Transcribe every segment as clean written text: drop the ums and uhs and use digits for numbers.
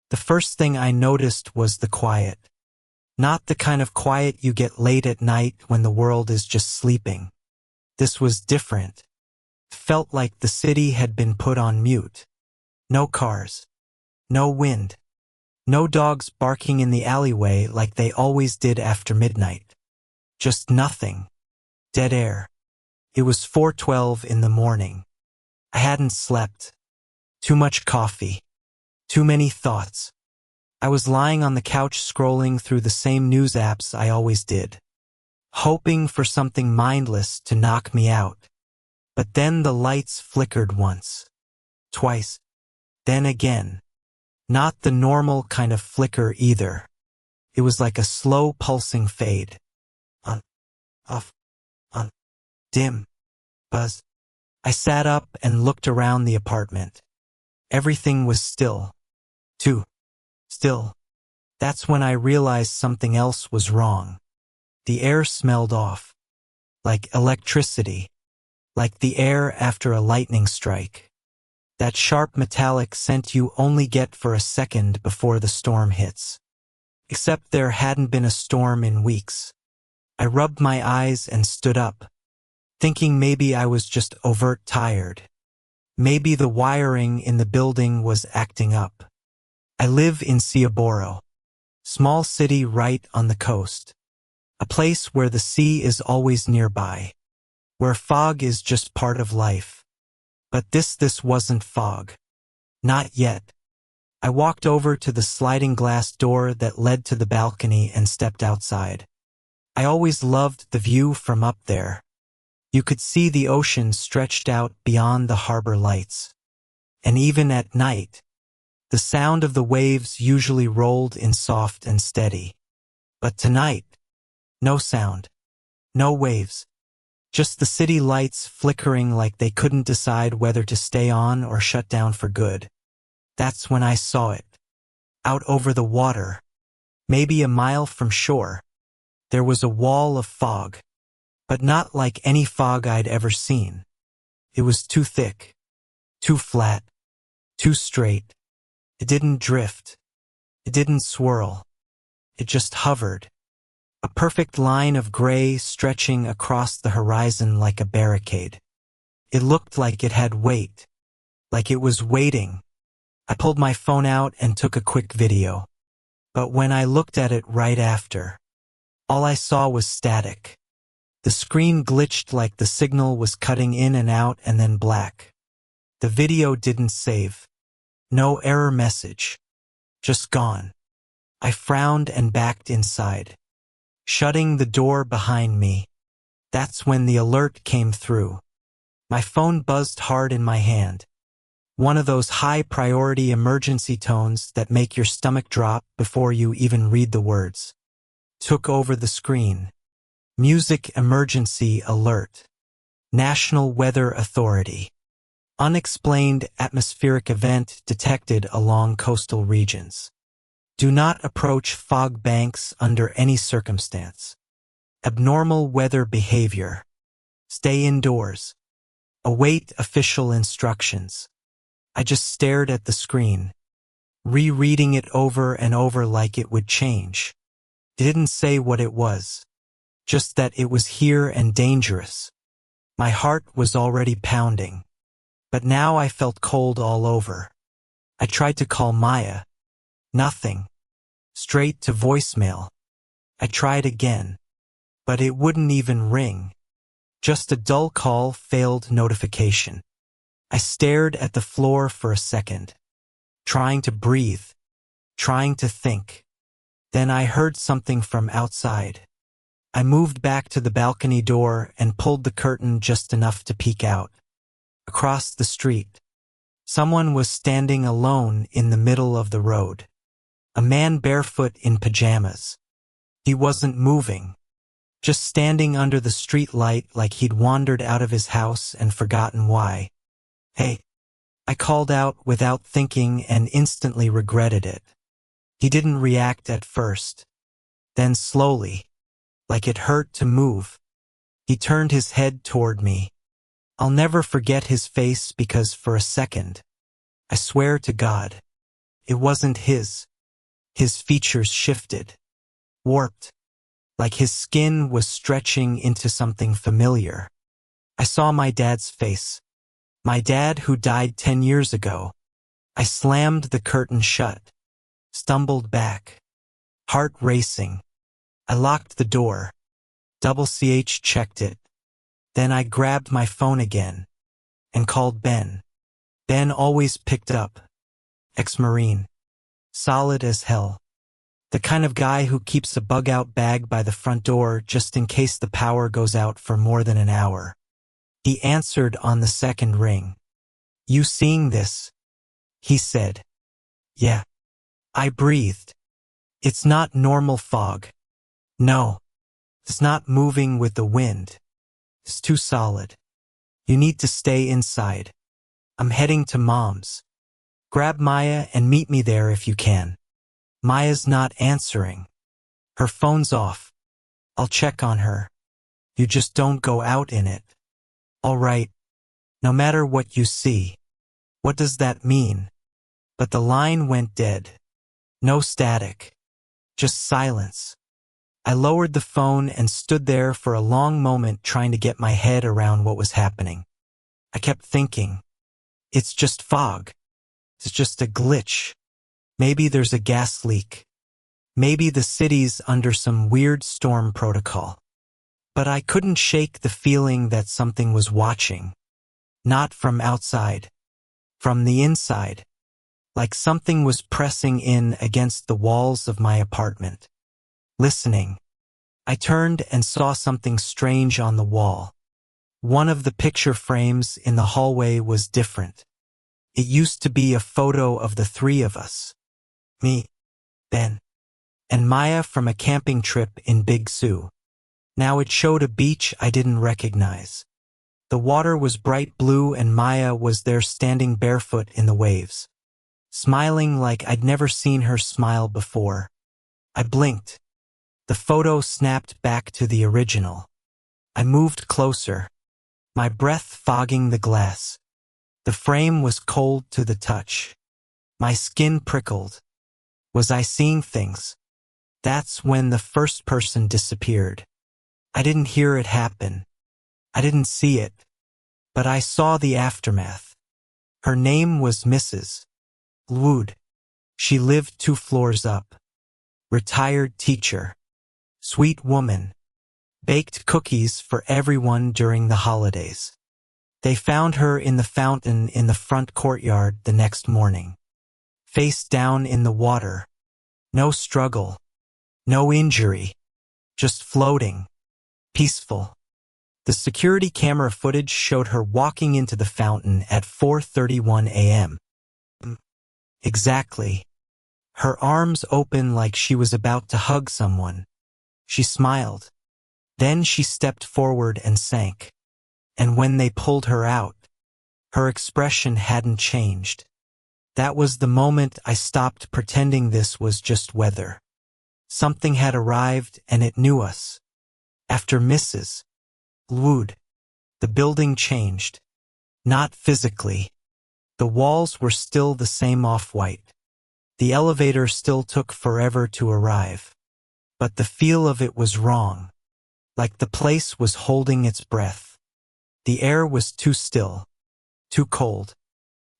The first thing I noticed was the quiet. Not the kind of quiet you get late at night when the world is just sleeping. This was different. It felt like the city had been put on mute. No cars. No wind. No dogs barking in the alleyway like they always did after midnight. Just nothing. Dead air. It was 4:12 in the morning. I hadn't slept. Too much coffee. Too many thoughts. I was lying on the couch scrolling through the same news apps I always did, hoping for something mindless to knock me out. But then the lights flickered once. Twice. Then again. Not the normal kind of flicker either. It was like a slow pulsing fade. On. Off. On. Dim. Buzz. I sat up and looked around the apartment. Everything was still. Too still. That's when I realized something else was wrong. The air smelled off. Like electricity. Like the air after a lightning strike. That sharp metallic scent you only get for a second before the storm hits. Except there hadn't been a storm in weeks. I rubbed my eyes and stood up, thinking maybe I was just overt tired. Maybe the wiring in the building was acting up. I live in Cioboro, small city right on the coast. A place where the sea is always nearby, where fog is just part of life. But this wasn't fog. Not yet. I walked over to the sliding glass door that led to the balcony and stepped outside. I always loved the view from up there. You could see the ocean stretched out beyond the harbor lights. And even at night, the sound of the waves usually rolled in soft and steady. But tonight, no sound. No waves. Just the city lights flickering like they couldn't decide whether to stay on or shut down for good. That's when I saw it. Out over the water, maybe a mile from shore, there was a wall of fog. But not like any fog I'd ever seen. It was too thick, too flat, too straight. It didn't drift. It didn't swirl. It just hovered. A perfect line of gray stretching across the horizon like a barricade. It looked like it had weight, like it was waiting. I pulled my phone out and took a quick video. But when I looked at it right after, all I saw was static. The screen glitched like the signal was cutting in and out and then black. The video didn't save. No error message. Just gone. I frowned and backed inside, shutting the door behind me. That's when the alert came through. My phone buzzed hard in my hand. One of those high-priority emergency tones that make your stomach drop before you even read the words. Took over the screen. Music emergency alert. National Weather Authority. Unexplained atmospheric event detected along coastal regions. Do not approach fog banks under any circumstance. Abnormal weather behavior. Stay indoors. Await official instructions. I just stared at the screen, rereading it over and over like it would change. It didn't say what it was, just that it was here and dangerous. My heart was already pounding, but now I felt cold all over. I tried to call Maya. Nothing. Straight to voicemail. I tried again, but it wouldn't even ring. Just a dull call failed notification. I stared at the floor for a second, trying to breathe, trying to think. Then I heard something from outside. I moved back to the balcony door and pulled the curtain just enough to peek out. Across the street, someone was standing alone in the middle of the road. A man barefoot in pajamas. He wasn't moving, just standing under the street light like he'd wandered out of his house and forgotten why. "Hey," I called out without thinking and instantly regretted it. He didn't react at first. Then slowly, like it hurt to move, he turned his head toward me. I'll never forget his face because for a second, I swear to God, It wasn't his. His features shifted, warped, like his skin was stretching into something familiar. I saw my dad's face. My dad who died 10 years ago. I slammed the curtain shut, stumbled back, heart racing. I locked the door. CH checked it. Then I grabbed my phone again and called Ben. Ben always picked up. Ex-Marine. Solid as hell. The kind of guy who keeps a bug-out bag by the front door just in case the power goes out for more than an hour. He answered on the second ring. "You seeing this?" he said. "Yeah." I breathed. "It's not normal fog. No. It's not moving with the wind. It's too solid. You need to stay inside. I'm heading to Mom's. Grab Maya and meet me there if you can." Maya's not answering. Her phone's off. "I'll check on her. You just don't go out in it." "All right. No matter what you see." What does that mean? But the line went dead. No static. Just silence. I lowered the phone and stood there for a long moment trying to get my head around what was happening. I kept thinking, it's just fog. It's just a glitch. Maybe there's a gas leak. Maybe the city's under some weird storm protocol. But I couldn't shake the feeling that something was watching. Not from outside. From the inside. Like something was pressing in against the walls of my apartment. Listening. I turned and saw something strange on the wall. One of the picture frames in the hallway was different. It used to be a photo of the three of us. Me, Ben, and Maya from a camping trip in Big Sioux. Now it showed a beach I didn't recognize. The water was bright blue and Maya was there standing barefoot in the waves. Smiling like I'd never seen her smile before. I blinked. The photo snapped back to the original. I moved closer, my breath fogging the glass. The frame was cold to the touch. My skin prickled. Was I seeing things? That's when the first person disappeared. I didn't hear it happen. I didn't see it. But I saw the aftermath. Her name was Mrs. Wood. She lived 2 floors up. Retired teacher. Sweet woman. Baked cookies for everyone during the holidays. They found her in the fountain in the front courtyard the next morning. Face down in the water. No struggle. No injury. Just floating. Peaceful. The security camera footage showed her walking into the fountain at 4:31 a.m. Exactly. Her arms open like she was about to hug someone. She smiled. Then she stepped forward and sank. And when they pulled her out, her expression hadn't changed. That was the moment I stopped pretending this was just weather. Something had arrived and it knew us. After Mrs. Wood, the building changed. Not physically. The walls were still the same off-white. The elevator still took forever to arrive. But the feel of it was wrong. Like the place was holding its breath. The air was too still. Too cold.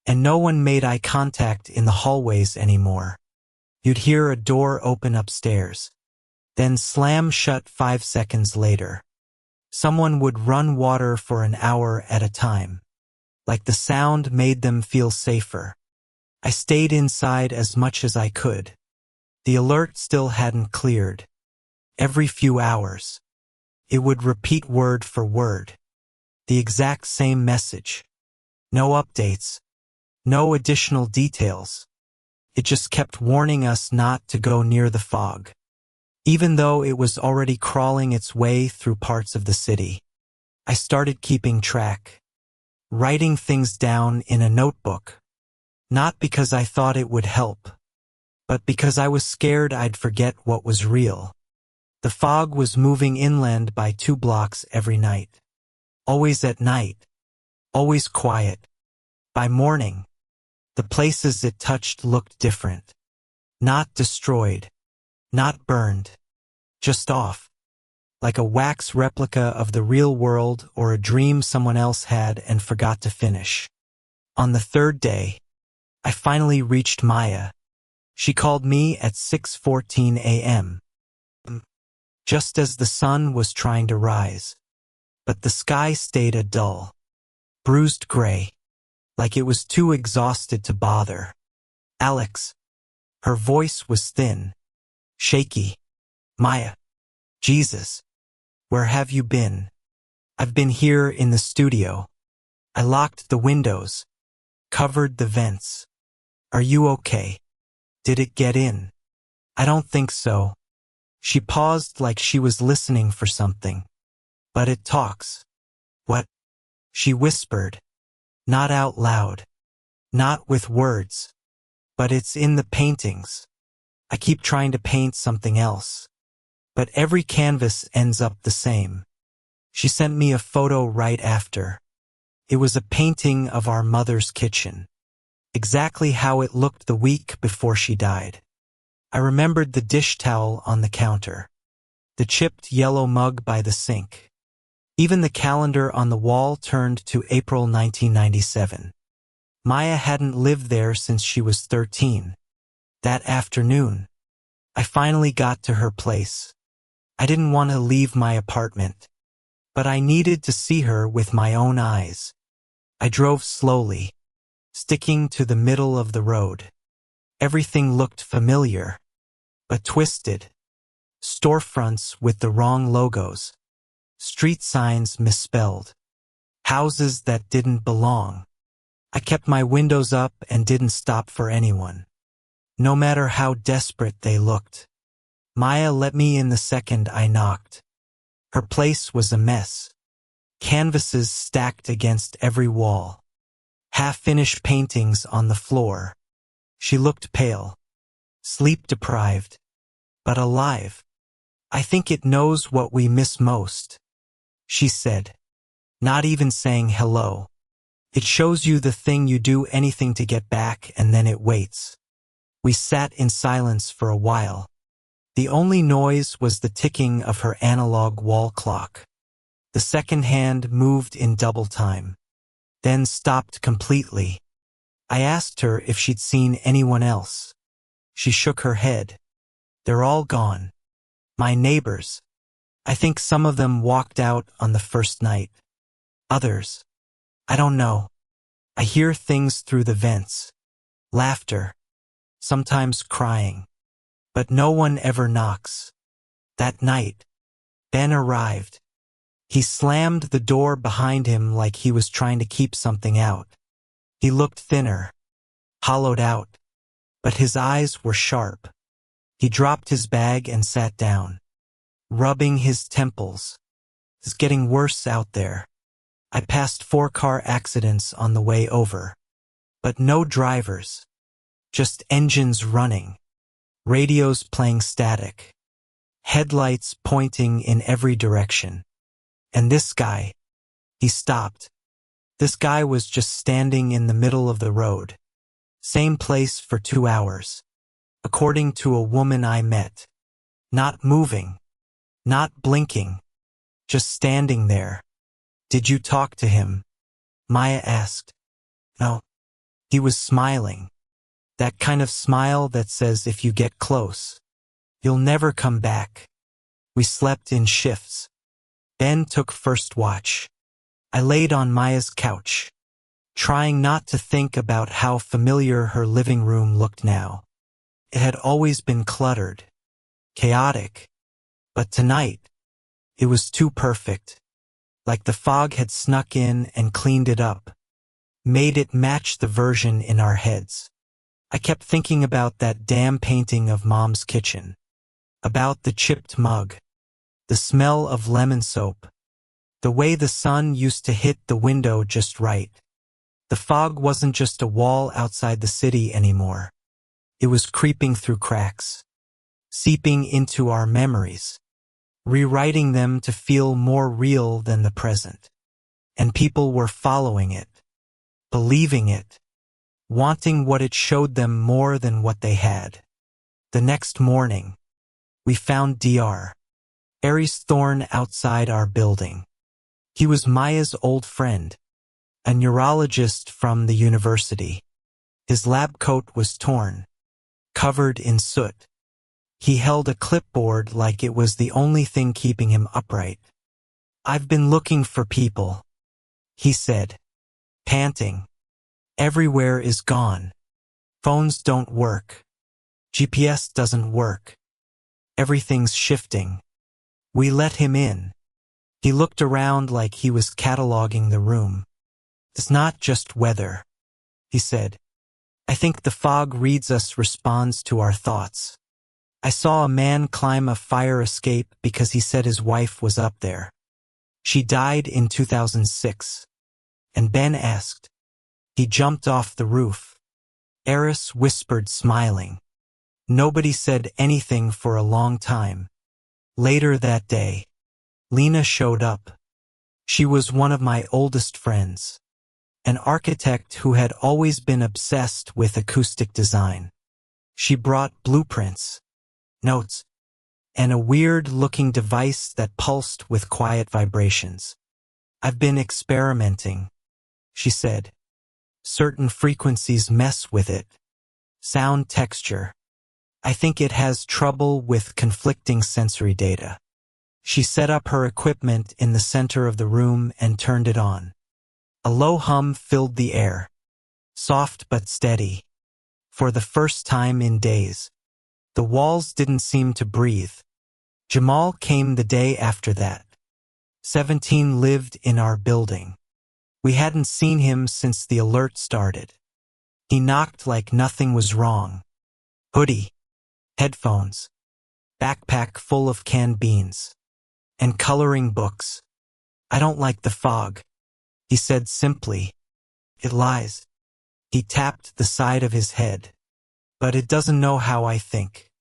And no one made eye contact in the hallways anymore. You'd hear a door open upstairs. Then slam shut 5 seconds later. Someone would run water for an hour at a time. Like the sound made them feel safer. I stayed inside as much as I could. The alert still hadn't cleared. Every few hours. It would repeat word for word. The exact same message. No updates. No additional details. It just kept warning us not to go near the fog. Even though it was already crawling its way through parts of the city. I started keeping track. Writing things down in a notebook. Not because I thought it would help. But because I was scared I'd forget what was real. The fog was moving inland by 2 blocks every night. Always at night. Always quiet. By morning, The places it touched looked different. Not destroyed. Not burned. Just off. Like a wax replica of the real world or a dream someone else had and forgot to finish. On the third day, I finally reached Maya. She called me at 6:14 a.m. just as the sun was trying to rise. But the sky stayed a dull, bruised gray, like it was too exhausted to bother. Alex. Her voice was thin, shaky. Maya. Jesus. Where have you been? I've been here in the studio. I locked the windows, covered the vents. Are you okay? Did it get in? I don't think so. She paused like she was listening for something. But it talks. What? She whispered. Not out loud. Not with words. But it's in the paintings. I keep trying to paint something else. But every canvas ends up the same. She sent me a photo right after. It was a painting of our mother's kitchen. Exactly how it looked the week before she died. I remembered the dish towel on the counter. The chipped yellow mug by the sink. Even the calendar on the wall turned to April 1997. Maya hadn't lived there since she was 13. That afternoon, I finally got to her place. I didn't want to leave my apartment, but I needed to see her with my own eyes. I drove slowly, sticking to the middle of the road. Everything looked familiar, but twisted. Storefronts with the wrong logos. Street signs misspelled. Houses that didn't belong. I kept my windows up and didn't stop for anyone. No matter how desperate they looked. Maya let me in the second I knocked. Her place was a mess. Canvases stacked against every wall. Half-finished paintings on the floor. She looked pale. Sleep-deprived. But alive. I think it knows what we miss most. She said. Not even saying hello. It shows you the thing you do anything to get back and then it waits. We sat in silence for a while. The only noise was the ticking of her analog wall clock. The second hand moved in double time, then stopped completely. I asked her if she'd seen anyone else. She shook her head. They're all gone. My neighbors. I think some of them walked out on the first night. Others. I don't know. I hear things through the vents. Laughter. Sometimes crying. But no one ever knocks. That night, Ben arrived. He slammed the door behind him like he was trying to keep something out. He looked thinner, hollowed out, but his eyes were sharp. He dropped his bag and sat down, rubbing his temples. It's getting worse out there. I passed 4 car accidents on the way over, but no drivers, just engines running. Radios playing static. Headlights pointing in every direction. And this guy, he stopped. This guy was just standing in the middle of the road. Same place for 2 hours. According to a woman I met. Not moving. Not blinking. Just standing there. Did you talk to him? Maya asked. No. He was smiling. That kind of smile that says if you get close, you'll never come back. We slept in shifts. Ben took first watch. I laid on Maya's couch, trying not to think about how familiar her living room looked now. It had always been cluttered, chaotic, but tonight, it was too perfect. Like the fog had snuck in and cleaned it up, made it match the version in our heads. I kept thinking about that damn painting of Mom's kitchen. About the chipped mug. The smell of lemon soap. The way the sun used to hit the window just right. The fog wasn't just a wall outside the city anymore. It was creeping through cracks. Seeping into our memories. Rewriting them to feel more real than the present. And people were following it. Believing it. wanting what it showed them more than what they had. The next morning, we found Dr. Aries Thorne outside our building. He was Maya's old friend, a neurologist from the university. His lab coat was torn, covered in soot. He held a clipboard like it was the only thing keeping him upright. "I've been looking for people," he said, panting. "Everywhere is gone. Phones don't work. GPS doesn't work. Everything's shifting." We let him in. He looked around like he was cataloging the room. "It's not just weather," he said. "I think the fog reads us, responds to our thoughts. I saw a man climb a fire escape because he said his wife was up there. She died in 2006. And Ben asked. He jumped off the roof." Eris whispered, smiling. Nobody said anything for a long time. Later that day, Lena showed up. She was one of my oldest friends, an architect who had always been obsessed with acoustic design. She brought blueprints, notes, and a weird-looking device that pulsed with quiet vibrations. "I've been experimenting," she said. "Certain frequencies mess with it. Sound texture. I think it has trouble with conflicting sensory data." She set up her equipment in the center of the room and turned it on. A low hum filled the air, soft but steady. For the first time in days, the walls didn't seem to breathe. Jamal came the day after that. 17 lived in our building. We hadn't seen him since the alert started. He knocked like nothing was wrong. Hoodie, headphones, backpack full of canned beans, and coloring books. "I don't like the fog," he said simply. "It lies." He tapped the side of his head. "But it doesn't know how I think.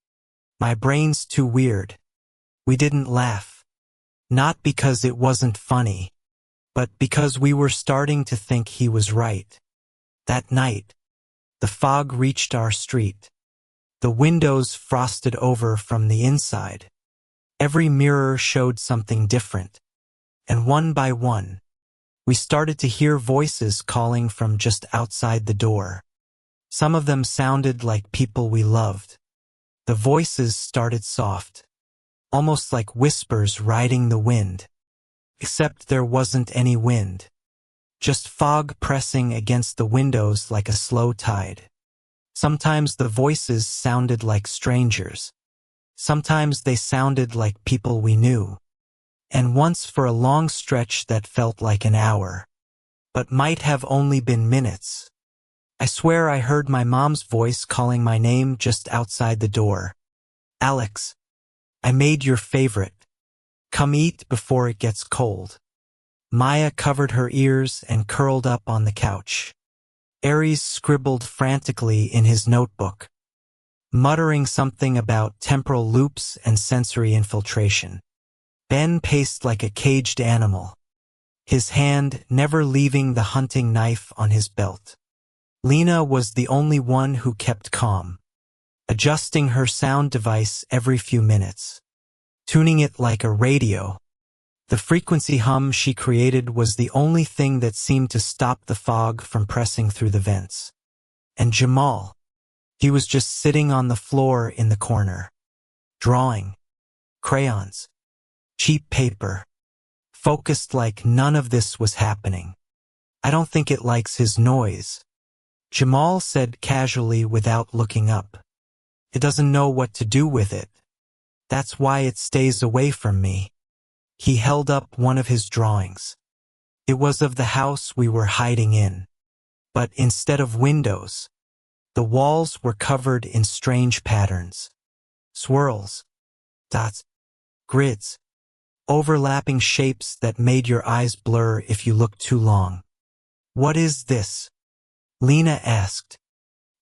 My brain's too weird." We didn't laugh. Not because it wasn't funny, but because we were starting to think he was right. That night, the fog reached our street. The windows frosted over from the inside. Every mirror showed something different. And one by one, we started to hear voices calling from just outside the door. Some of them sounded like people we loved. The voices started soft, almost like whispers riding the wind. Except there wasn't any wind. Just fog pressing against the windows like a slow tide. Sometimes the voices sounded like strangers. Sometimes they sounded like people we knew. And once for a long stretch that felt like an hour, but might have only been minutes. I swear I heard my mom's voice calling my name just outside the door. "Alex, I made your favorite. Come eat before it gets cold." Maya covered her ears and curled up on the couch. Aries scribbled frantically in his notebook, muttering something about temporal loops and sensory infiltration. Ben paced like a caged animal, his hand never leaving the hunting knife on his belt. Lena was the only one who kept calm, adjusting her sound device every few minutes, tuning it like a radio. The frequency hum she created was the only thing that seemed to stop the fog from pressing through the vents. And Jamal, he was just sitting on the floor in the corner, drawing. Crayons, cheap paper, focused like none of this was happening. "I don't think it likes his noise," Jamal said casually without looking up. "It doesn't know what to do with it. That's why it stays away from me." He held up one of his drawings. It was of the house we were hiding in. But instead of windows, the walls were covered in strange patterns. Swirls, dots, grids, overlapping shapes that made your eyes blur if you looked too long. "What is this?" Lena asked,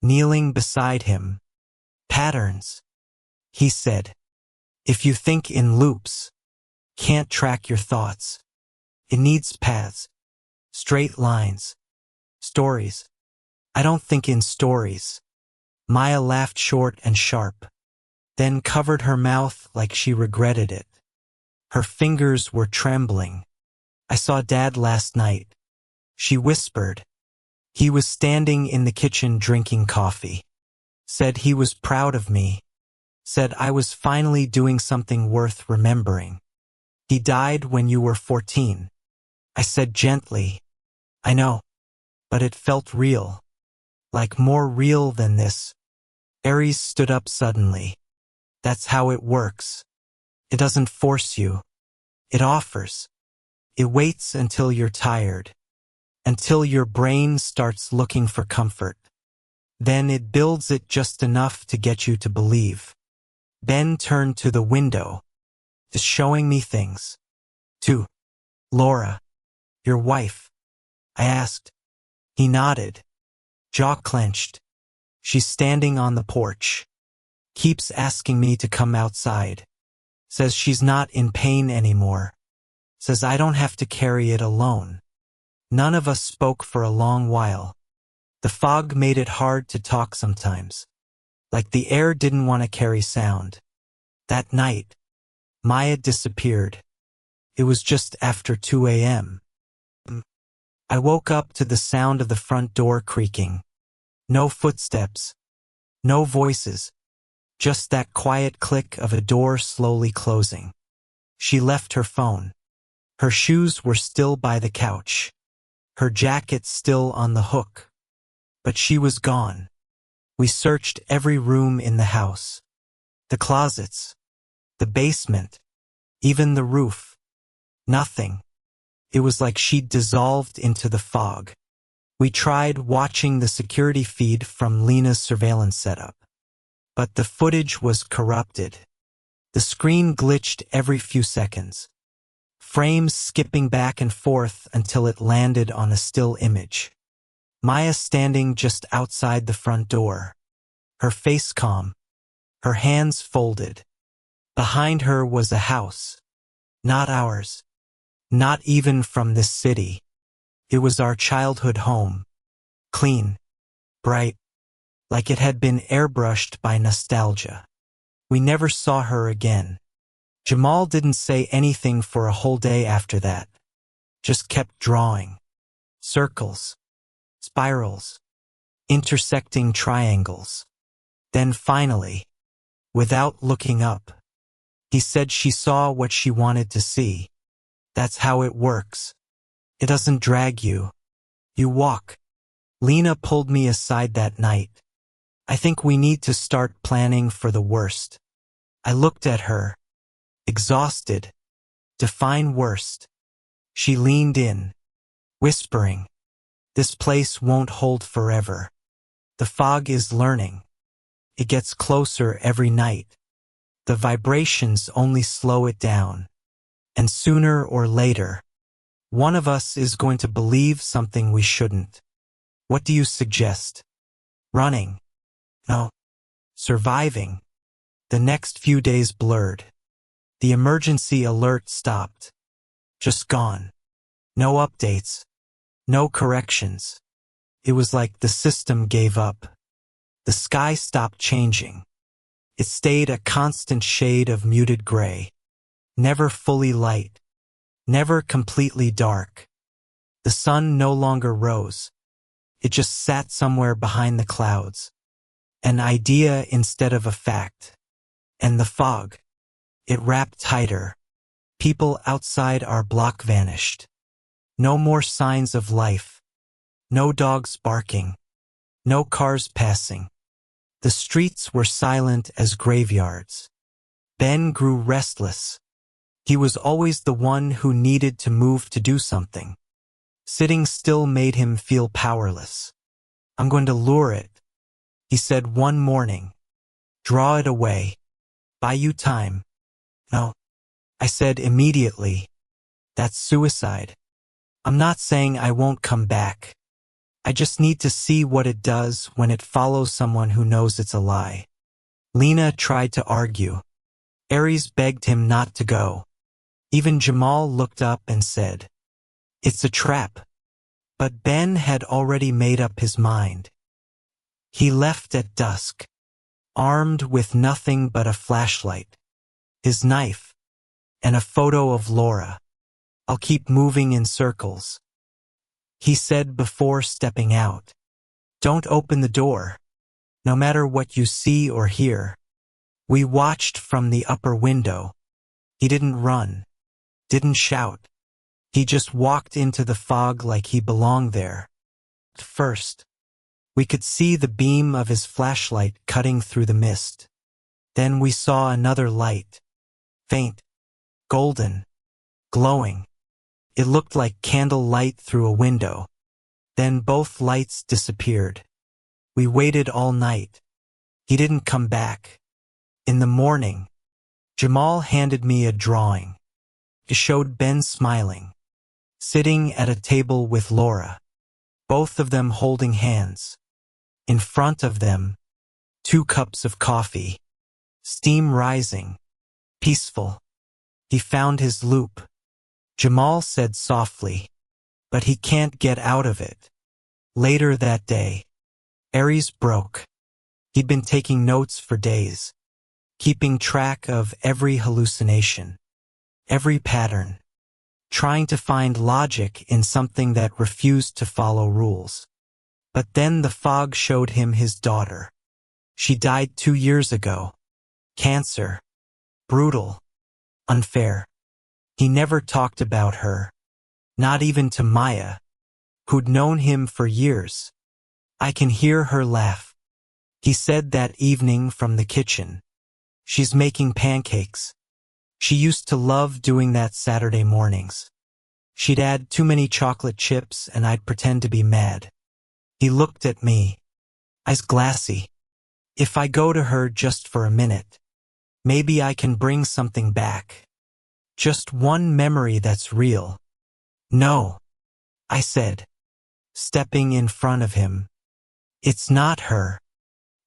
kneeling beside him. "Patterns," he said. "If you think in loops, can't track your thoughts. It needs paths, straight lines, stories." I don't think in stories. Maya laughed short and sharp, then covered her mouth like she regretted it. Her fingers were trembling. I saw Dad last night, she whispered. He was standing in the kitchen drinking coffee. Said he was proud of me. Said I was finally doing something worth remembering. He died when you were 14. I said gently, I know, but it felt real. Like more real than this. Aries stood up suddenly. That's how it works. It doesn't force you. It offers. It waits until you're tired. Until your brain starts looking for comfort. Then it builds it just enough to get you to believe. Ben turned to the window. Is showing me things. To Laura, your wife, I asked. He nodded. Jaw clenched. She's standing on the porch. Keeps asking me to come outside. Says she's not in pain anymore. Says I don't have to carry it alone. None of us spoke for a long while. The fog made it hard to talk sometimes. Like the air didn't want to carry sound. That night, Maya disappeared. It was just after 2 a.m. I woke up to the sound of the front door creaking. No footsteps. No voices. Just that quiet click of a door slowly closing. She left her phone. Her shoes were still by the couch. Her jacket still on the hook. But she was gone. We searched every room in the house. The closets. The basement. Even the roof. Nothing. It was like she'd dissolved into the fog. We tried watching the security feed from Lena's surveillance setup. But the footage was corrupted. The screen glitched every few seconds. Frames skipping back and forth until it landed on a still image. Maya standing just outside the front door. Her face calm. Her hands folded. Behind her was a house. Not ours. Not even from this city. It was our childhood home. Clean. Bright. Like it had been airbrushed by nostalgia. We never saw her again. Jamal didn't say anything for a whole day after that. Just kept drawing. Circles. Spirals. Intersecting triangles. Then finally, without looking up, he said she saw what she wanted to see. That's how it works. It doesn't drag you. You walk. Lena pulled me aside that night. I think we need to start planning for the worst. I looked at her. Exhausted. Define worst. She leaned in, whispering, this place won't hold forever. The fog is learning. It gets closer every night. The vibrations only slow it down. And sooner or later, one of us is going to believe something we shouldn't. What do you suggest? Running? No. Surviving. The next few days blurred. The emergency alert stopped. Just gone. No updates. No corrections. It was like the system gave up. The sky stopped changing. It stayed a constant shade of muted gray. Never fully light. Never completely dark. The sun no longer rose. It just sat somewhere behind the clouds. An idea instead of a fact. And the fog. It wrapped tighter. People outside our block vanished. No more signs of life. No dogs barking. No cars passing. The streets were silent as graveyards. Ben grew restless. He was always the one who needed to move to do something. Sitting still made him feel powerless. I'm going to lure it, he said one morning. Draw it away. Buy you time. No, I said immediately. That's suicide. I'm not saying I won't come back. I just need to see what it does when it follows someone who knows it's a lie. Lena tried to argue. Aries begged him not to go. Even Jamal looked up and said, it's a trap. But Ben had already made up his mind. He left at dusk, armed with nothing but a flashlight, his knife, and a photo of Laura. "I'll keep moving in circles," he said before stepping out. "Don't open the door, no matter what you see or hear." We watched from the upper window. He didn't run, didn't shout. He just walked into the fog like he belonged there. At first, we could see the beam of his flashlight cutting through the mist. Then we saw another light, faint, golden, glowing. It looked like candle light through a window. Then both lights disappeared. We waited all night. He didn't come back. In the morning, Jamal handed me a drawing. It showed Ben smiling, sitting at a table with Laura, both of them holding hands. In front of them, 2 cups of coffee, steam rising, peaceful. He found his loop, Jamal said softly, but he can't get out of it. Later that day, Aries broke. He'd been taking notes for days, keeping track of every hallucination, every pattern, trying to find logic in something that refused to follow rules. But then the fog showed him his daughter. She died 2 years ago. Cancer. Brutal. Unfair. He never talked about her. Not even to Maya, who'd known him for years. I can hear her laugh. He said that evening from the kitchen. "She's making pancakes. She used to love doing that Saturday mornings. She'd add too many chocolate chips and I'd pretend to be mad." He looked at me, eyes glassy. "If I go to her just for a minute, maybe I can bring something back. Just one memory that's real." "No," I said, stepping in front of him. "It's not her."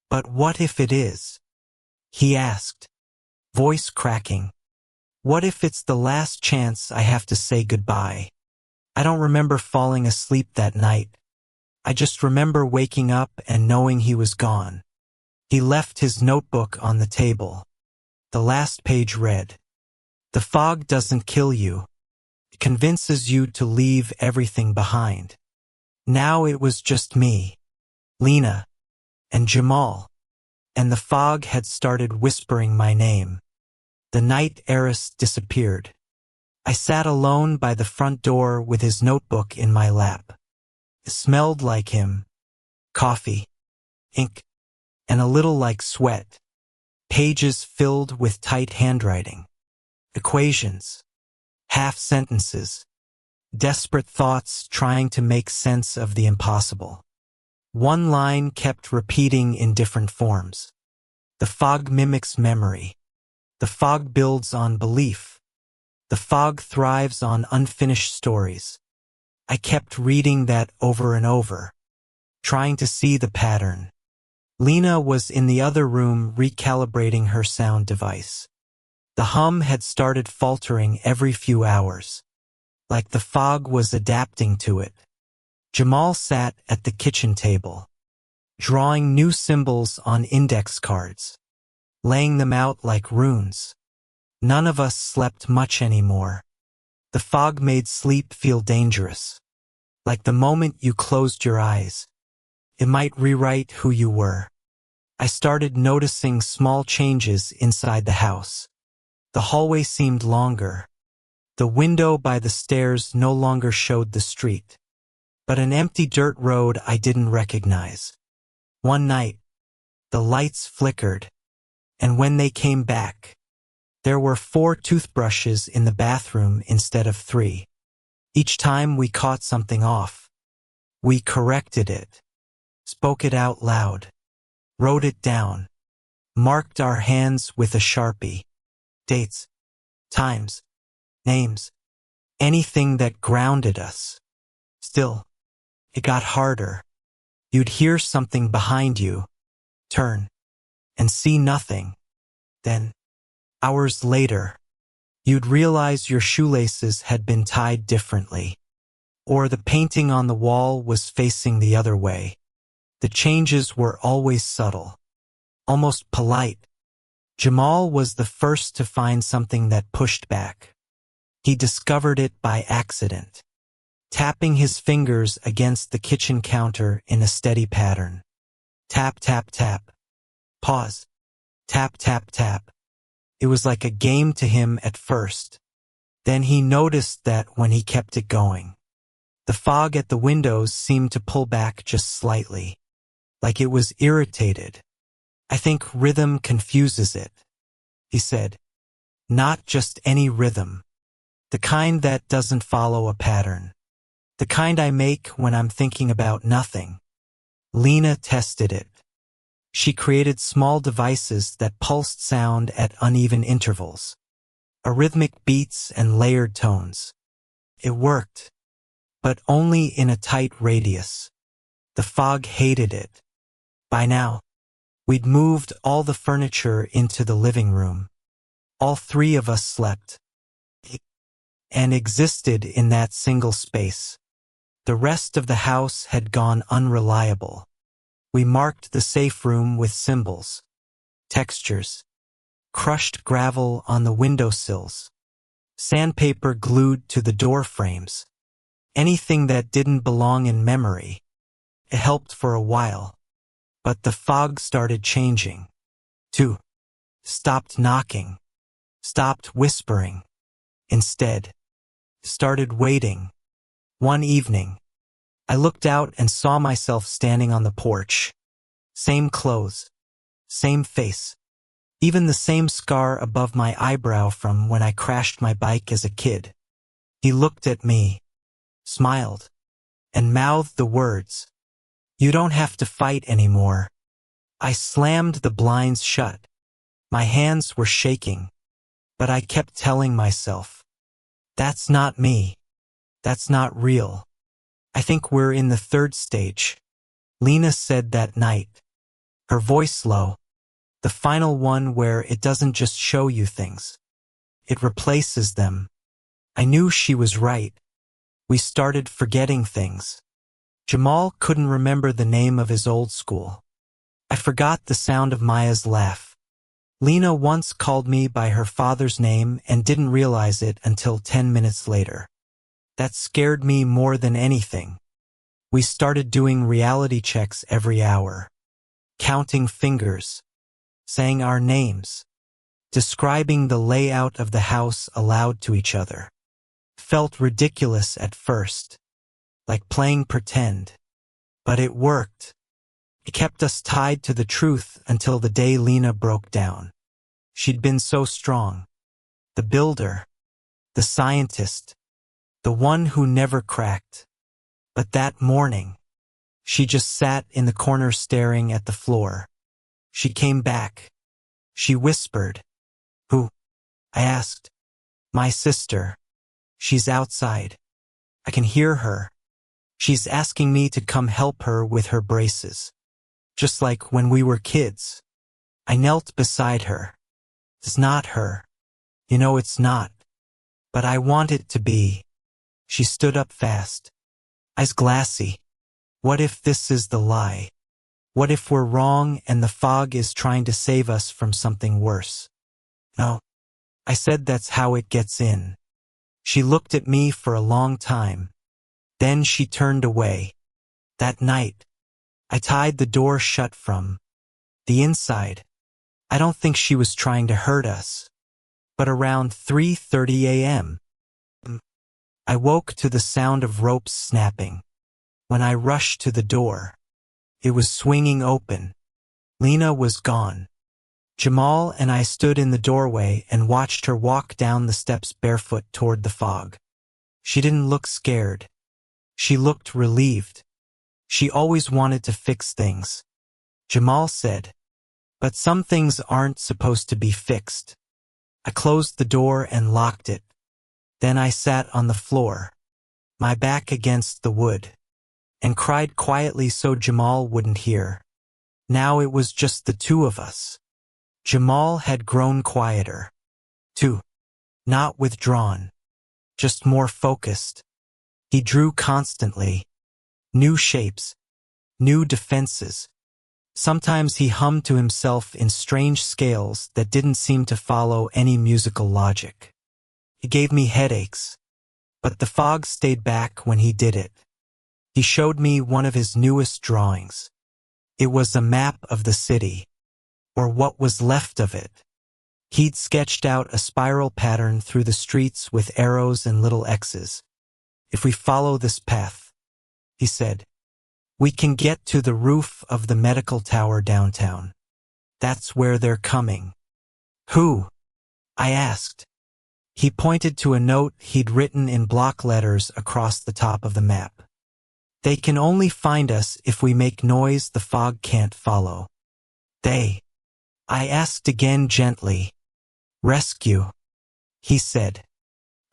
"But what if it is?" he asked, voice cracking. "What if it's the last chance I have to say goodbye?" I don't remember falling asleep that night. I just remember waking up and knowing he was gone. He left his notebook on the table. The last page read, "The fog doesn't kill you. It convinces you to leave everything behind." Now it was just me, Lena, and Jamal, and the fog had started whispering my name. The night Eris disappeared. I sat alone by the front door with his notebook in my lap. It smelled like him. Coffee, ink, and a little like sweat. Pages filled with tight handwriting. Equations, half sentences, desperate thoughts trying to make sense of the impossible. One line kept repeating in different forms. "The fog mimics memory. The fog builds on belief. The fog thrives on unfinished stories." I kept reading that over and over, trying to see the pattern. Lena was in the other room recalibrating her sound device. The hum had started faltering every few hours, like the fog was adapting to it. Jamal sat at the kitchen table, drawing new symbols on index cards, laying them out like runes. None of us slept much anymore. The fog made sleep feel dangerous. Like the moment you closed your eyes, it might rewrite who you were. I started noticing small changes inside the house. The hallway seemed longer. The window by the stairs no longer showed the street, but an empty dirt road I didn't recognize. One night, the lights flickered, and when they came back, there were 4 toothbrushes in the bathroom instead of 3. Each time we caught something off, we corrected it, spoke it out loud, wrote it down, marked our hands with a Sharpie. Dates, times, names, anything that grounded us. Still, it got harder. You'd hear something behind you, turn, and see nothing. Then, hours later, you'd realize your shoelaces had been tied differently, or the painting on the wall was facing the other way. The changes were always subtle, almost polite. Jamal was the first to find something that pushed back. He discovered it by accident, tapping his fingers against the kitchen counter in a steady pattern. Tap, tap, tap. Pause. Tap, tap, tap. It was like a game to him at first. Then he noticed that when he kept it going, the fog at the windows seemed to pull back just slightly, like it was irritated. I think rhythm confuses it, he said. Not just any rhythm. The kind that doesn't follow a pattern. The kind I make when I'm thinking about nothing. Lena tested it. She created small devices that pulsed sound at uneven intervals. Arrhythmic beats and layered tones. It worked, but only in a tight radius. The fog hated it. By now, we'd moved all the furniture into the living room. All three of us slept and existed in that single space. The rest of the house had gone unreliable. We marked the safe room with symbols, textures, crushed gravel on the windowsills, sandpaper glued to the door frames. Anything that didn't belong in memory. It helped for a while, but the fog started changing. Too. Stopped knocking, stopped whispering. Instead, started waiting. One evening, I looked out and saw myself standing on the porch. Same clothes, same face, even the same scar above my eyebrow from when I crashed my bike as a kid. He looked at me, smiled, and mouthed the words, "You don't have to fight anymore." I slammed the blinds shut. My hands were shaking, but I kept telling myself, "That's not me. That's not real." I think we're in the third stage, Lena said that night, her voice low, the final one where it doesn't just show you things. It replaces them. I knew she was right. We started forgetting things. Jamal couldn't remember the name of his old school. I forgot the sound of Maya's laugh. Lena once called me by her father's name and didn't realize it until 10 minutes later. That scared me more than anything. We started doing reality checks every hour, counting fingers, saying our names, describing the layout of the house aloud to each other. Felt ridiculous at first, like playing pretend, but it worked. It kept us tied to the truth until the day Lena broke down. She'd been so strong. The builder, the scientist, the one who never cracked. But that morning, she just sat in the corner staring at the floor. She came back. She whispered. "Who?" I asked. "My sister. She's outside. I can hear her. She's asking me to come help her with her braces. Just like when we were kids." I knelt beside her. "It's not her. You know it's not. But I want it to be." She stood up fast, eyes glassy. "What if this is the lie? What if we're wrong and the fog is trying to save us from something worse?" "No." I said, "That's how it gets in." She looked at me for a long time. Then she turned away. That night, I tied the door shut from the inside. I don't think she was trying to hurt us. But around 3:30 a.m., I woke to the sound of ropes snapping. When I rushed to the door, it was swinging open. Lena was gone. Jamal and I stood in the doorway and watched her walk down the steps barefoot toward the fog. She didn't look scared. She looked relieved. She always wanted to fix things. Jamal said, "But some things aren't supposed to be fixed." I closed the door and locked it. Then I sat on the floor, my back against the wood, and cried quietly so Jamal wouldn't hear. Now it was just the two of us. Jamal had grown quieter, too. Not withdrawn, just more focused. He drew constantly, new shapes, new defenses. Sometimes he hummed to himself in strange scales that didn't seem to follow any musical logic. It gave me headaches, but the fog stayed back when he did it. He showed me one of his newest drawings. It was a map of the city, or what was left of it. He'd sketched out a spiral pattern through the streets with arrows and little X's. If we follow this path, he said, we can get to the roof of the medical tower downtown. That's where they're coming. Who? I asked. He pointed to a note he'd written in block letters across the top of the map. They can only find us if we make noise the fog can't follow. They? I asked again gently. Rescue, he said.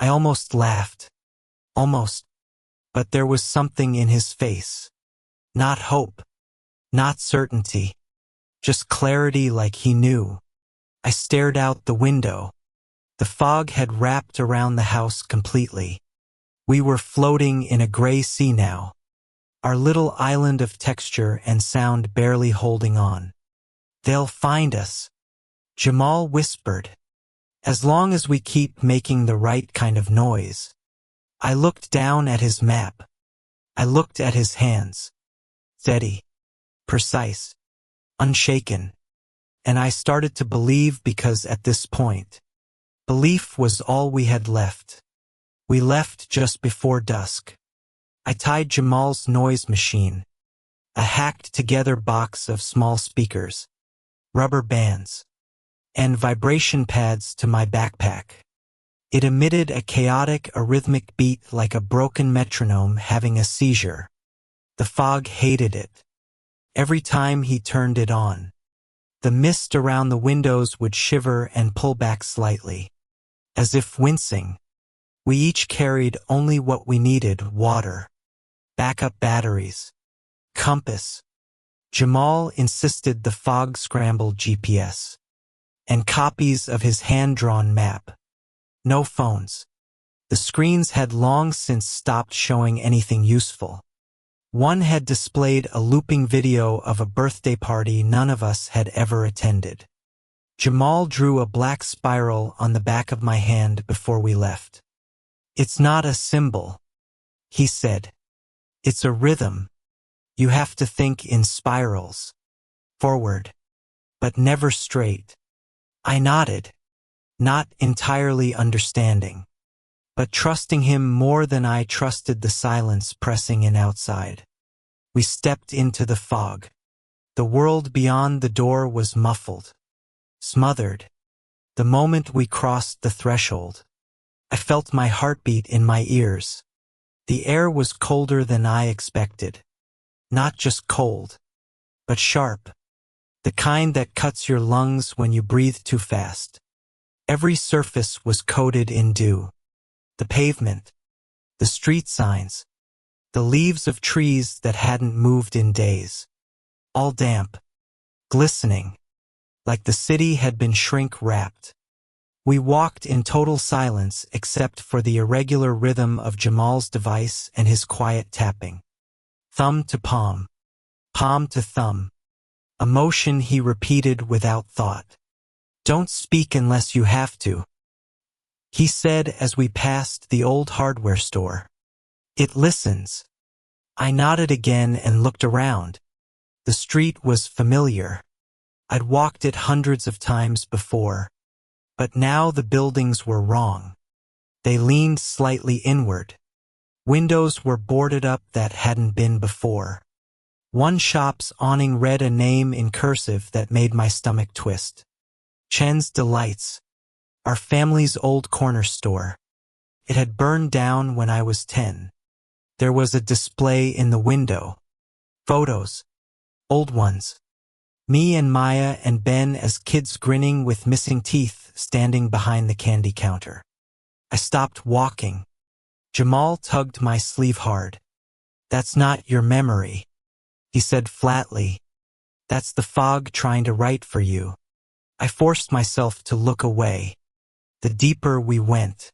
I almost laughed. Almost. But there was something in his face. Not hope. Not certainty. Just clarity like he knew. I stared out the window. The fog had wrapped around the house completely. We were floating in a gray sea now. Our little island of texture and sound barely holding on. They'll find us, Jamal whispered. As long as we keep making the right kind of noise. I looked down at his map. I looked at his hands. Steady, precise, unshaken. And I started to believe because at this point, belief was all we had left. We left just before dusk. I tied Jamal's noise machine, a hacked-together box of small speakers, rubber bands, and vibration pads to my backpack. It emitted a chaotic, arrhythmic beat like a broken metronome having a seizure. The fog hated it. Every time he turned it on, the mist around the windows would shiver and pull back slightly. As if wincing, we each carried only what we needed: water, backup batteries, compass. Jamal insisted the fog scrambled GPS, and copies of his hand-drawn map. No phones. The screens had long since stopped showing anything useful. One had displayed a looping video of a birthday party none of us had ever attended. Jamal drew a black spiral on the back of my hand before we left. It's not a symbol, he said. It's a rhythm. You have to think in spirals. Forward. But never straight. I nodded, not entirely understanding, but trusting him more than I trusted the silence pressing in outside. We stepped into the fog. The world beyond the door was muffled, smothered. The moment we crossed the threshold, I felt my heartbeat in my ears. The air was colder than I expected. Not just cold, but sharp. The kind that cuts your lungs when you breathe too fast. Every surface was coated in dew. The pavement, the street signs, the leaves of trees that hadn't moved in days. All damp, glistening, like the city had been shrink-wrapped. We walked in total silence except for the irregular rhythm of Jamal's device and his quiet tapping. Thumb to palm to thumb. A motion he repeated without thought. Don't speak unless you have to, he said as we passed the old hardware store. It listens. I nodded again and looked around. The street was familiar. I'd walked it hundreds of times before. But now the buildings were wrong. They leaned slightly inward. Windows were boarded up that hadn't been before. One shop's awning read a name in cursive that made my stomach twist. Chen's Delights, our family's old corner store. It had burned down when I was 10. There was a display in the window. Photos. Old ones. Me and Maya and Ben as kids grinning with missing teeth standing behind the candy counter. I stopped walking. Jamal tugged my sleeve hard. That's not your memory, he said flatly. That's the fog trying to write for you. I forced myself to look away. The deeper we went,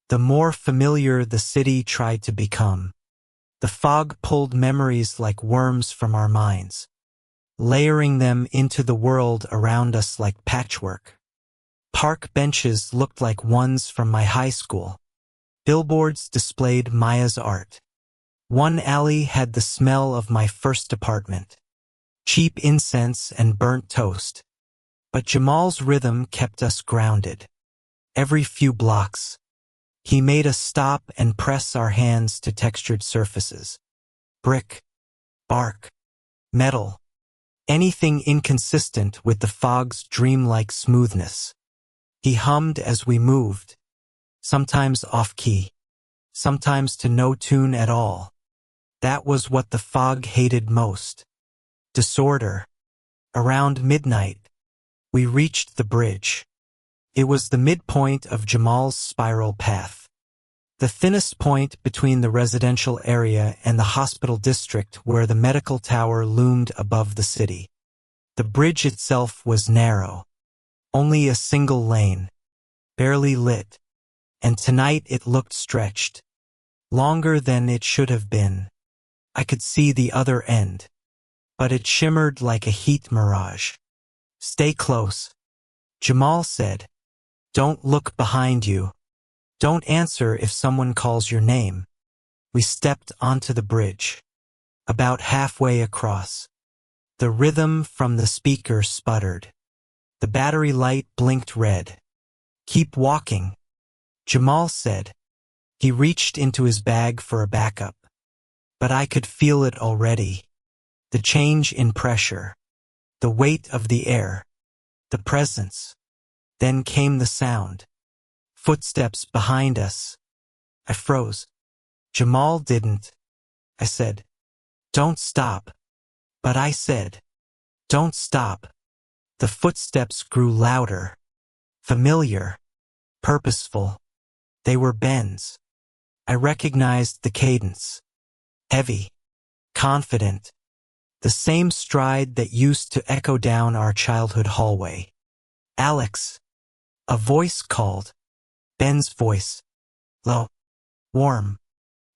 the more familiar the city tried to become. The fog pulled memories like worms from our minds, layering them into the world around us like patchwork. Park benches looked like ones from my high school. Billboards displayed Maya's art. One alley had the smell of my first apartment. Cheap incense and burnt toast. But Jamal's rhythm kept us grounded. Every few blocks, he made us stop and press our hands to textured surfaces. Brick, bark, metal, anything inconsistent with the fog's dreamlike smoothness. He hummed as we moved, sometimes off-key, sometimes to no tune at all. That was what the fog hated most. Disorder. Around midnight, we reached the bridge. It was the midpoint of Jamal's spiral path. The thinnest point between the residential area and the hospital district where the medical tower loomed above the city. The bridge itself was narrow. Only a single lane. Barely lit. And tonight it looked stretched. Longer than it should have been. I could see the other end. But it shimmered like a heat mirage. Stay close, Jamal said. Don't look behind you. Don't answer if someone calls your name. We stepped onto the bridge. About halfway across. The rhythm from the speaker sputtered. The battery light blinked red. Keep walking, Jamal said. He reached into his bag for a backup. But I could feel it already. The change in pressure. The weight of the air. The presence. Then came the sound. Footsteps behind us. I froze. Jamal didn't. I said, don't stop. But I said, don't stop. The footsteps grew louder. Familiar. Purposeful. They were Ben's. I recognized the cadence. Heavy. Confident. The same stride that used to echo down our childhood hallway. Alex. A voice called. Ben's voice. Low. Warm.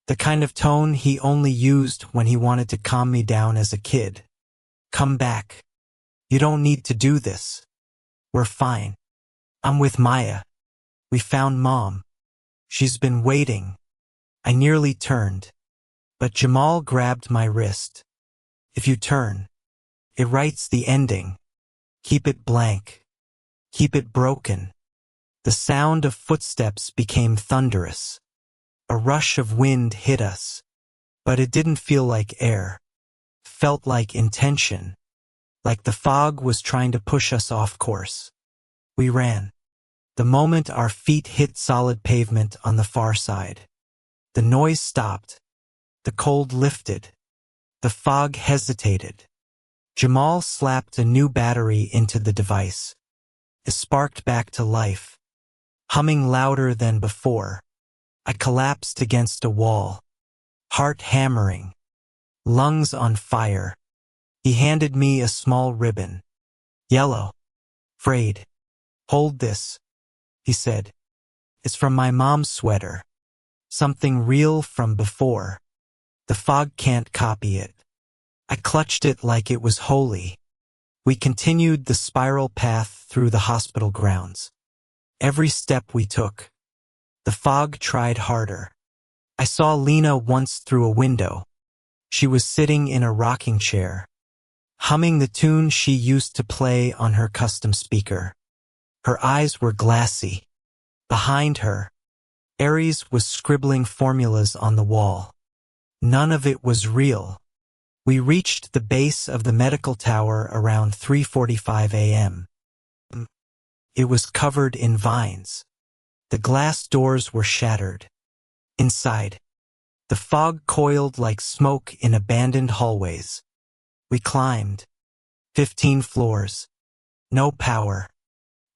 The kind of tone he only used when he wanted to calm me down as a kid. Come back. You don't need to do this. We're fine. I'm with Maya. We found Mom. She's been waiting. I nearly turned. But Jamal grabbed my wrist. If you turn, it writes the ending. Keep it blank. Keep it broken. The sound of footsteps became thunderous. A rush of wind hit us. But it didn't feel like air. Felt like intention. Like the fog was trying to push us off course. We ran. The moment our feet hit solid pavement on the far side. The noise stopped. The cold lifted. The fog hesitated. Jamal slapped a new battery into the device. It sparked back to life. Humming louder than before. I collapsed against a wall. Heart hammering. Lungs on fire. He handed me a small ribbon. Yellow. Frayed. Hold this, he said. It's from my mom's sweater. Something real from before. The fog can't copy it. I clutched it like it was holy. We continued the spiral path through the hospital grounds. Every step we took, the fog tried harder. I saw Lena once through a window. She was sitting in a rocking chair, humming the tune she used to play on her custom speaker. Her eyes were glassy. Behind her, Aries was scribbling formulas on the wall. None of it was real. We reached the base of the medical tower around 3:45 a.m. It was covered in vines. The glass doors were shattered. Inside, the fog coiled like smoke in abandoned hallways. We climbed. 15 floors. No power.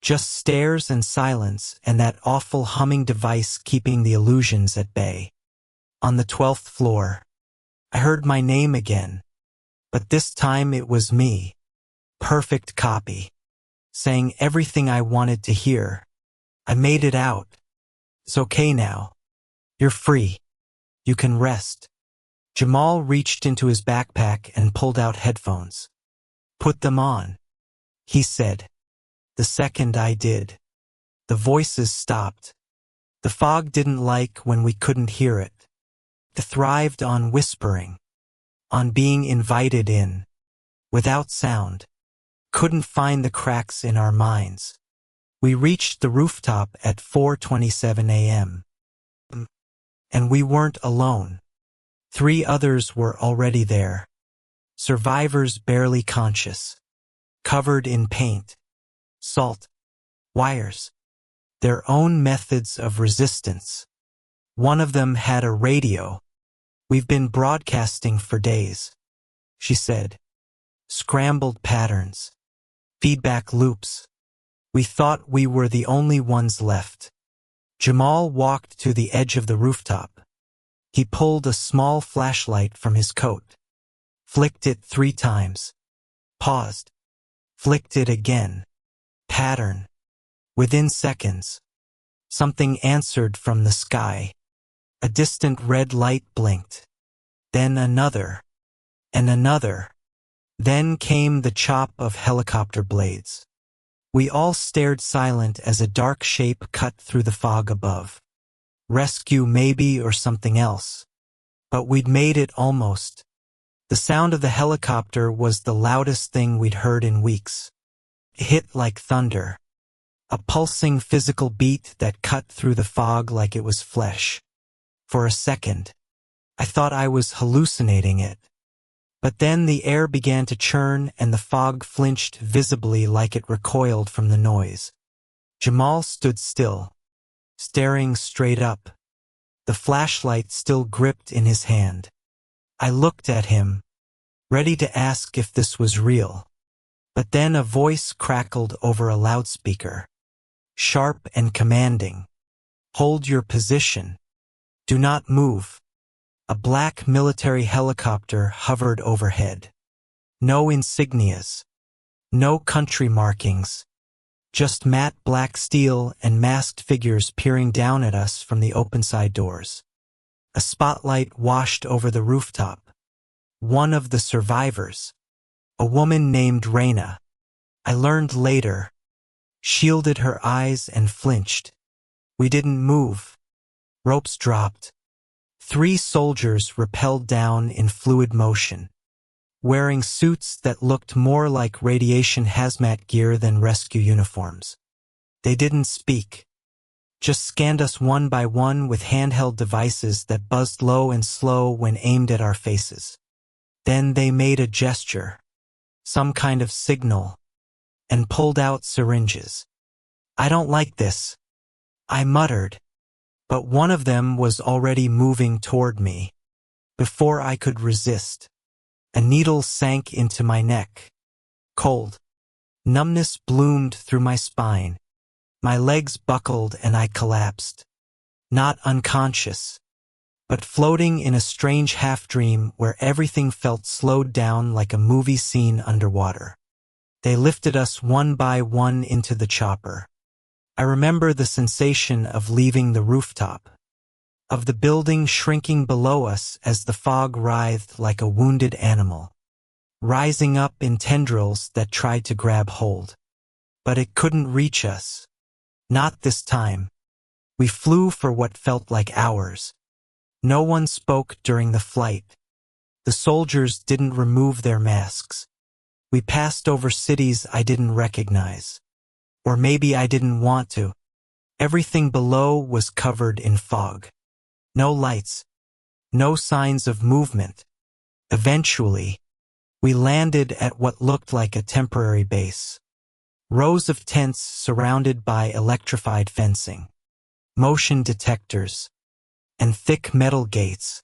Just stairs and silence and that awful humming device keeping the illusions at bay. On the 12th floor, I heard my name again. But this time it was me. Perfect copy. Saying everything I wanted to hear. I made it out. It's okay now. You're free. You can rest. Jamal reached into his backpack and pulled out headphones. "Put them on," he said. The second I did, the voices stopped. The fog didn't like when we couldn't hear it. It thrived on whispering, on being invited in, without sound. Couldn't find the cracks in our minds. We reached the rooftop at 4:27 a.m. And we weren't alone. 3 others were already there. Survivors barely conscious, covered in paint, salt, wires, their own methods of resistance. One of them had a radio. "We've been broadcasting for days," she said. "Scrambled patterns, feedback loops. We thought we were the only ones left." Jamal walked to the edge of the rooftop. He pulled a small flashlight from his coat, flicked it 3 times, paused, flicked it again. Pattern. Within seconds, something answered from the sky. A distant red light blinked. Then another, and another. Then came the chop of helicopter blades. We all stared silent as a dark shape cut through the fog above. Rescue maybe, or something else. But we'd made it almost. The sound of the helicopter was the loudest thing we'd heard in weeks. It hit like thunder. A pulsing physical beat that cut through the fog like it was flesh. For a second, I thought I was hallucinating it. But then the air began to churn and the fog flinched visibly like it recoiled from the noise. Jamal stood still, staring straight up, the flashlight still gripped in his hand. I looked at him, ready to ask if this was real. But then a voice crackled over a loudspeaker, sharp and commanding. "Hold your position. Do not move." A black military helicopter hovered overhead. No insignias, no country markings, just matte black steel and masked figures peering down at us from the open side doors. A spotlight washed over the rooftop. One of the survivors, a woman named Raina, I learned later, shielded her eyes and flinched. We didn't move. Ropes dropped. 3 soldiers rappelled down in fluid motion, wearing suits that looked more like radiation hazmat gear than rescue uniforms. They didn't speak, just scanned us one by one with handheld devices that buzzed low and slow when aimed at our faces. Then they made a gesture, some kind of signal, and pulled out syringes. "I don't like this," I muttered. But one of them was already moving toward me. Before I could resist, a needle sank into my neck. Cold. Numbness bloomed through my spine. My legs buckled and I collapsed. Not unconscious, but floating in a strange half-dream where everything felt slowed down like a movie scene underwater. They lifted us one by one into the chopper. I remember the sensation of leaving the rooftop, of the building shrinking below us as the fog writhed like a wounded animal, rising up in tendrils that tried to grab hold. But it couldn't reach us. Not this time. We flew for what felt like hours. No one spoke during the flight. The soldiers didn't remove their masks. We passed over cities I didn't recognize. Or maybe I didn't want to. Everything below was covered in fog. No lights. No signs of movement. Eventually, we landed at what looked like a temporary base. Rows of tents surrounded by electrified fencing, motion detectors, and thick metal gates.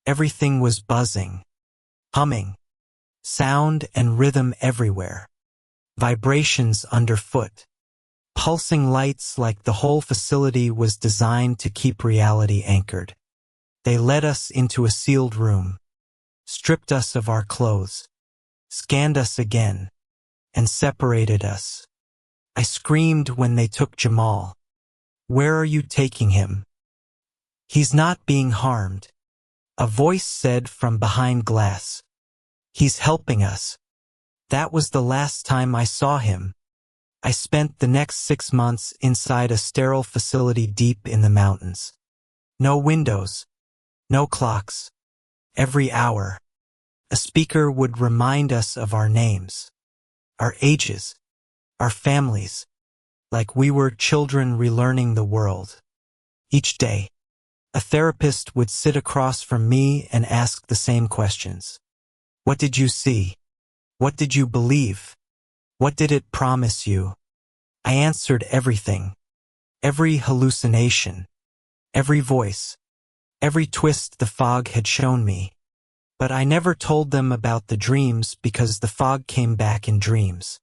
Everything was buzzing, humming, sound and rhythm everywhere. Vibrations underfoot. Pulsing lights like the whole facility was designed to keep reality anchored. They led us into a sealed room, stripped us of our clothes, scanned us again, and separated us. I screamed when they took Jamal. "Where are you taking him?" "He's not being harmed," A voice said from behind glass. He's helping us. That was the last time I saw him. I spent the next 6 months inside a sterile facility deep in the mountains. No windows. No clocks. Every hour, a speaker would remind us of our names, our ages, our families, like we were children relearning the world. Each day, a therapist would sit across from me and ask the same questions. What did you see? What did you believe? What did it promise you? I answered everything. Every hallucination. Every voice. Every twist the fog had shown me. But I never told them about the dreams because the fog came back in dreams.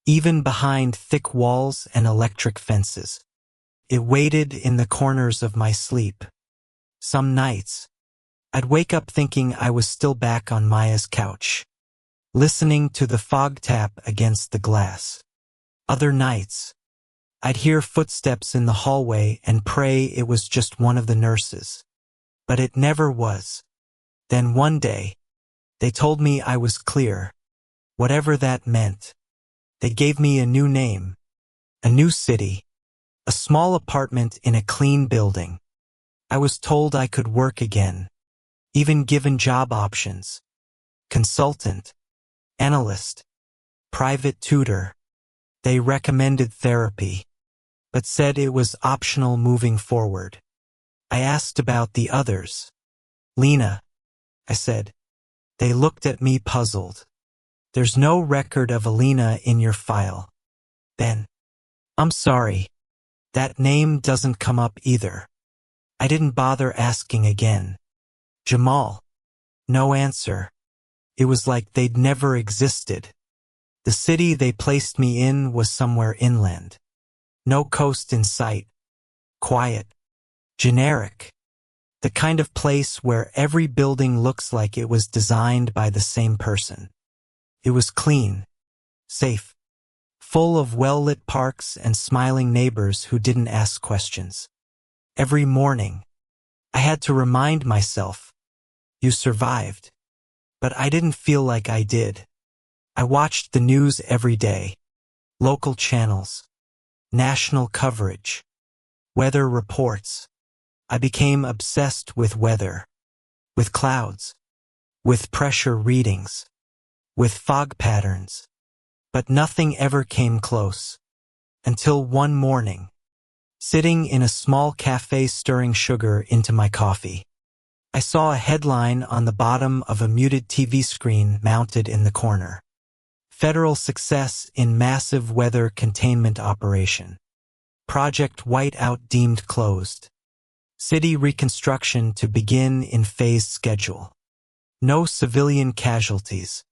Even behind thick walls and electric fences. It waited in the corners of my sleep. Some nights, I'd wake up thinking I was still back on Maya's couch, listening to the fog tap against the glass. Other nights, I'd hear footsteps in the hallway and pray it was just one of the nurses. But it never was. Then one day, they told me I was clear, whatever that meant. They gave me a new name, a new city, a small apartment in a clean building. I was told I could work again, even given job options. Consultant, analyst, private tutor. They recommended therapy, but said it was optional moving forward. I asked about the others. Lena, I said. They looked at me puzzled. There's no record of Alina in your file. Then, I'm sorry. That name doesn't come up either. I didn't bother asking again. Jamal. No answer. It was like they'd never existed. The city they placed me in was somewhere inland. No coast in sight. Quiet. Generic. The kind of place where every building looks like it was designed by the same person. It was clean, safe, full of well-lit parks and smiling neighbors who didn't ask questions. Every morning, I had to remind myself, you survived. But I didn't feel like I did. I watched the news every day. Local channels, national coverage, weather reports. I became obsessed with weather, with clouds, with pressure readings, with fog patterns. But nothing ever came close. Until one morning, sitting in a small cafe stirring sugar into my coffee, I saw a headline on the bottom of a muted TV screen mounted in the corner. Federal success in massive weather containment operation. Project Whiteout deemed closed. City reconstruction to begin in phased schedule. No civilian casualties.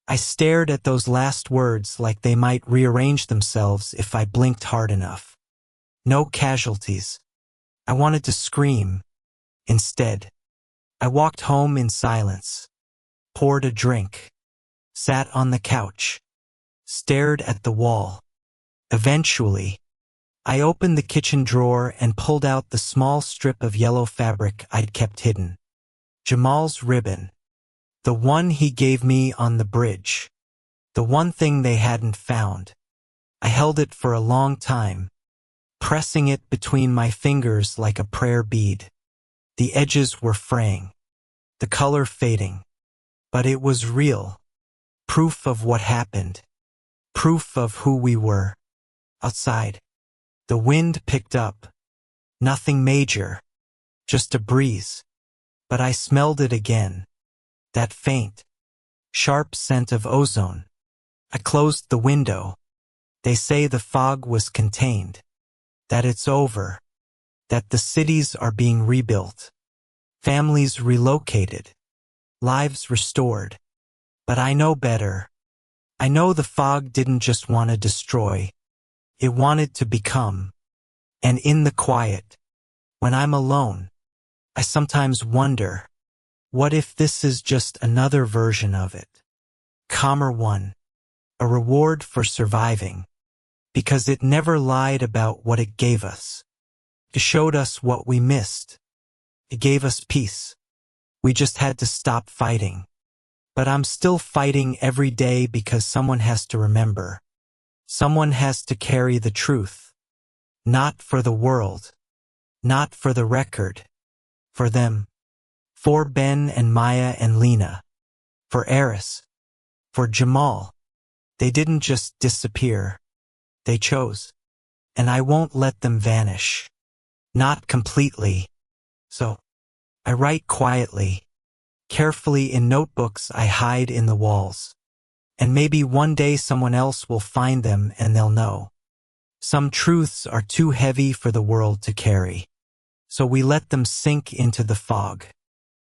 I stared at those last words like they might rearrange themselves if I blinked hard enough. No casualties. I wanted to scream. Instead, I walked home in silence, poured a drink, sat on the couch, stared at the wall. Eventually, I opened the kitchen drawer and pulled out the small strip of yellow fabric I'd kept hidden. Jamal's ribbon. The one he gave me on the bridge. The one thing they hadn't found. I held it for a long time, pressing it between my fingers like a prayer bead. The edges were fraying, the color fading. But it was real. Proof of what happened. Proof of who we were. Outside, the wind picked up. Nothing major, just a breeze. But I smelled it again. That faint, sharp scent of ozone. I closed the window. They say the fog was contained, that it's over, that the cities are being rebuilt, families relocated, lives restored. But I know better. I know the fog didn't just want to destroy. It wanted to become. And in the quiet, when I'm alone, I sometimes wonder, what if this is just another version of it? Calmer one. A reward for surviving. Because it never lied about what it gave us. It showed us what we missed. It gave us peace. We just had to stop fighting. But I'm still fighting every day because someone has to remember. Someone has to carry the truth. Not for the world. Not for the record. For them. For Ben and Maya and Lena. For Eris. For Jamal. They didn't just disappear. They chose. And I won't let them vanish. Not completely. So, I write quietly. Carefully in notebooks I hide in the walls. And maybe one day someone else will find them and they'll know. Some truths are too heavy for the world to carry. So we let them sink into the fog.